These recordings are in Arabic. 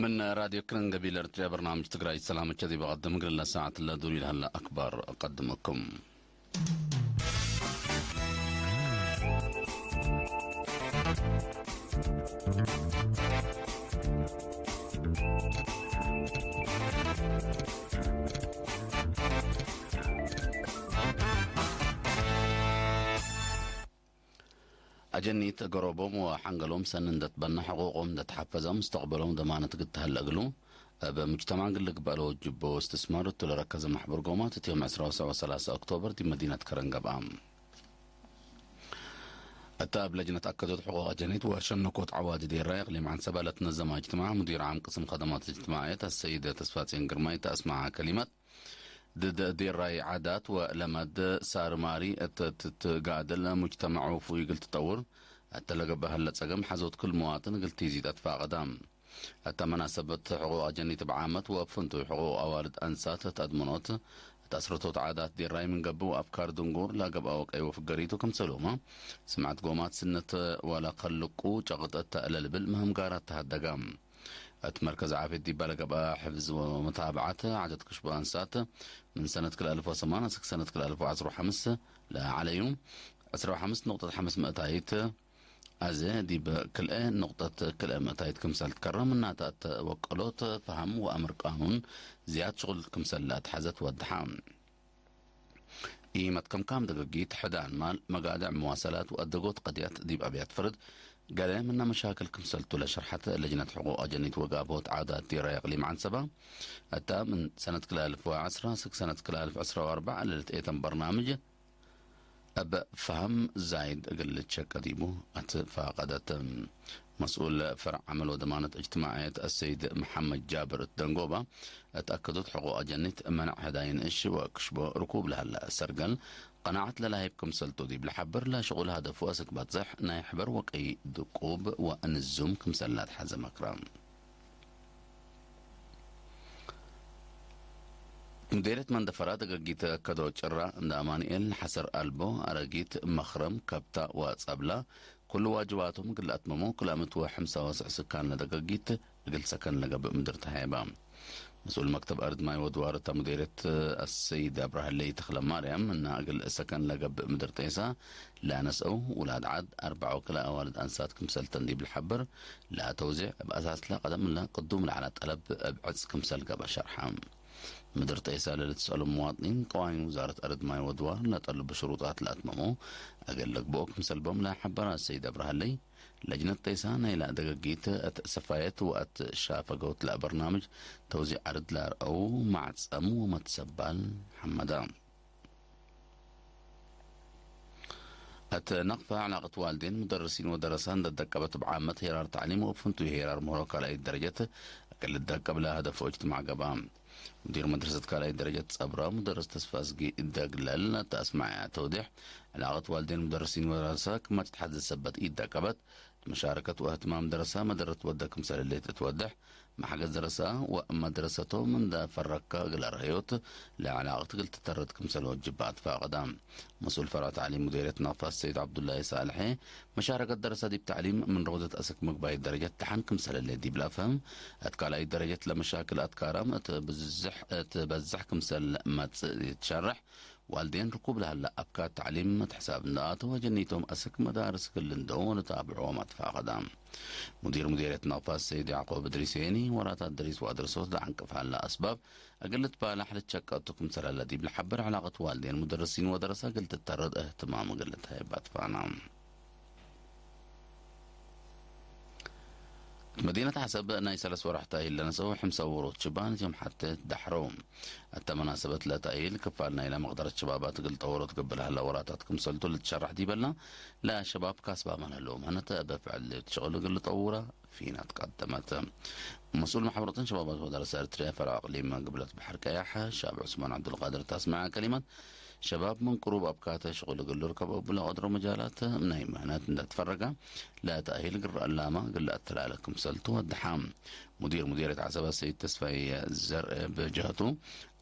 من راديو كرنجبيل ارتريا برنامج تقرأي السلام الذي بقدم قلنا ساعة لا دوري لها أكبر أقدمكم. أجنيت قربهم وحنقلهم سنندت بنا حقوقهم تحفظهم مستقبلهم ضمانة قد هلقلو بمجتمع قلق بقلو جبو استثمار تلركز محبر قومات يوم 10 أكتوبر دي مدينة كرنقبام. التاب لجنة أكدت حقوق أجنيت وشنكوت عواد دي الرايق اللي مع سبالة تنظم اجتماع مدير عام قسم خدمات الاجتماعية السيدة تسفاتين قرماي تسمع كلمات دي الراي عادات ولمد صار ماري تقادل مجتمع وفوي قلت تطور التلقى بهلا تسقم حزوت كل مواطن قلت يزيد أدفع قدام حتى مناسبة حقوق أجنيت بعامة وفنتو حقوق أوالد أنسات تأدمنوت تأسرتوت عادات دي الراي من قبو أفكار دنقور لا قب أوك أيوة فقريتو كم سلوما سمعت قومات سنة ولا قلقو جغط تألل بالمهم قارات تهدقام مركز عافية دي بلق بقى حفظ ومتابعته عدد كشبه أنسات من سنة كل 1008 سنة كل 1015 لا على يوم 15 نقطة 500 أزي دي بكل نقطة كل 200 كمسال تكرم إنها وقلوت فهم وأمر قانون زيادة شغل كمسالات حزت ودحام إيمت كم دقيقة حدان مال مقادع مواصلات وأدقوت قضيات دي بأبيات فرد قال منا مشاكل كمسلتو لشرحت لجنة حقوق أجنيت وقابوت عادات دي رايق لي معن سبا حتى من سنة كل 1010 سنة كل 1014 للتقيتم برنامج أب فهم زايد أقل تشك أديبو فقدت مسؤول فرع عمل ودمانة اجتماعية السيد محمد جابر الدنقوبة اتأكدت حقوق أجنيت منع هداين إش وكشبو ركوب لها السرقل قناعت للاهيبكم سلطو دي بالحبر لا شغل هدف واسك باتزح نايحبر وقي دقوب وأنزوم كمسلات حزم أكرام مديرة من دفرات قيت كدو جرى دامانيل حسر ألبو أرقيت مخرم كبتا واتسابلا كل واجباتهم قل أتممو كل أمتوا حمسة واسع سكان لدقيت قل سكن لقب مدرت هايبام مسؤول مكتب أرض ماي ودوارة مديرة السيدة أبراهيم تخلم مريم أنها قل سكن لقب مدرت إيسا لا نسأو ولاد عاد 4 كلا أوالد أنسات كمسل تندي بالحبر لا توزيع بأساس لا قدم لا قدوم على طلب بعدس كمسل قبل شرحام مدير تيسال لتسأل المواطنين قوانين وزارة أرض ماي ودوار لا طلب بشروطات لا أتممو أقل لك بوك مسلبهم لا حبرا السيدة إبراهيم لجنة تيسان إلى دقيقة سفايت وقت شافقوت لا برنامج توزيع أرض لا أو مع تسأمو ومتسبال حمدان نقفة علاقة والدين مدرسين ودرسان دقبت بعامة هيرار تعليم وفنتو هيرار مروكا لأي درجة أكل الدقب لا هدف اجتماع قبام مدير مدرسة كالاي درجة صبرا مدرس تسفاسقي الدقلال تسمع توضيح علاقة والدين مدرسين ودرسا كما تتحدث سبت إيد دقبت مشاركة واهتمام درسها مدرت ودك مثال اللي تتوضح مع حاجة درسها وأما درسته من دا فرقا قل رهيوت لعلاقة قل تترد كمثال وجبات فاقدام مسؤول فرع تعليم مديرية نافذ السيد عبد الله صالحي مشاركة درسها دي بتعليم من روضة أسك مقباي الدرجة تحن كمثال اللي دي بلا فهم أتكال أي درجة لمشاكل أتكارم تبزح كمثال ما تشرح والدين ركوب لها لا أبكار تعليم حساب النقاط وجنيتهم أسك مدارس كل دون تابعوا ما تفاقدام مديرية نافذ السيد يعقوب دريسيني ورات الدريس وأدرسوت لعن كفها لا أسباب أقلت بالا حلت شكاتكم سر الذي بالحبر علاقة والدين مدرسين ودرسة قلت تترد اهتمام قلت هاي باتفانا مدينة حسب نايسلس ورحتها إلا نسوي حمسة ورود شبان يوم حتى دحروم حتى مناسبة لا تأيل كفالنا إلى مقدرة شبابات قلت ورود قبل هلا وراتاتكم سلتوا اللي تشرح دي بلنا لا شباب كاسبة من هلوم أنا بفعل تشغلوا قل طورة فينا تقدمت مسؤول محافظة شبابات ودرس أرتريا فرع إقليم قبلت بحر كياحة الشاب عثمان عبد القادر تسمع كلمة شباب من قروب أبكاته شغل قل ركبوا بلا قدر مجالات من مهنات تتفرقة لا تأهيل قر اللامة قل أتلا لكم سلتوا الدحام مديرة عزبة السيد تسفي الزرع بجهته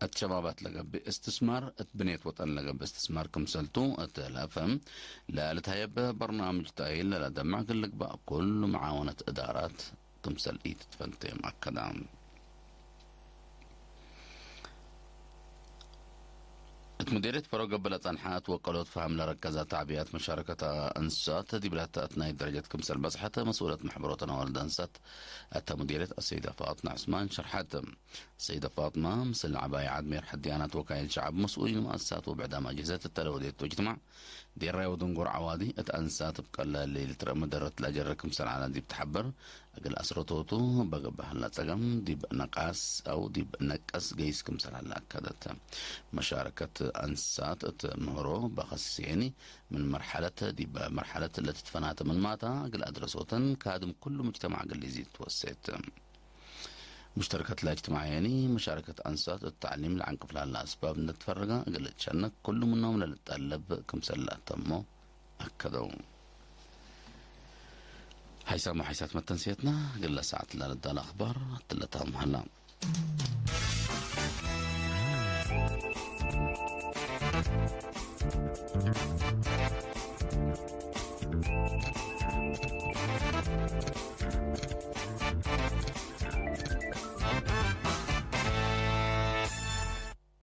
الشبابات لقب باستثمار بنيت وطن لقب باستثمار كمسلتو لا فهم لا لتهيب برنامج تأهيل لا دمع قل لك بقى كل معاونة إدارات تمثل إيت تفنتي مؤكدا. مديرية فروق بلد أنحات وقالت فهم لركزة تعبئات مشاركة أنسات دي بلاد أثناء درجة كمسل بزحة مسؤولة محبرات نوال أنسات أتى مديرية السيدة فاطمة عثمان شرحت السيدة فاطمة مثل عباية عدمير حديانات وكايل شعب مسؤولين مؤسسات وبعدام أجهزة التلودية تجتمع دير راي ودنقر عوادي أنسات بقى اللي ترى مدرت الأجر كمسل على دي بتحبر أقل أسرطوتو بقى هلا تقم دي نقاس أو دي نقاس جيس كمسل على أكدت مشاركة أنسات مهرو بخصيني من مرحلة دي مرحلة اللي تتفنات من ماتا قل أدرسوتن كادم كل مجتمع قل يزيد توسيت مشتركة الاجتماعية مشاركة أنسات التعليم لعن قفلها الأسباب نتفرقا قل تشنك كل منهم للتقلب كمسلا تمو أكدوا حيسامو حيسات ما تنسيتنا قل ساعة للدى الأخبار تلتهم هلا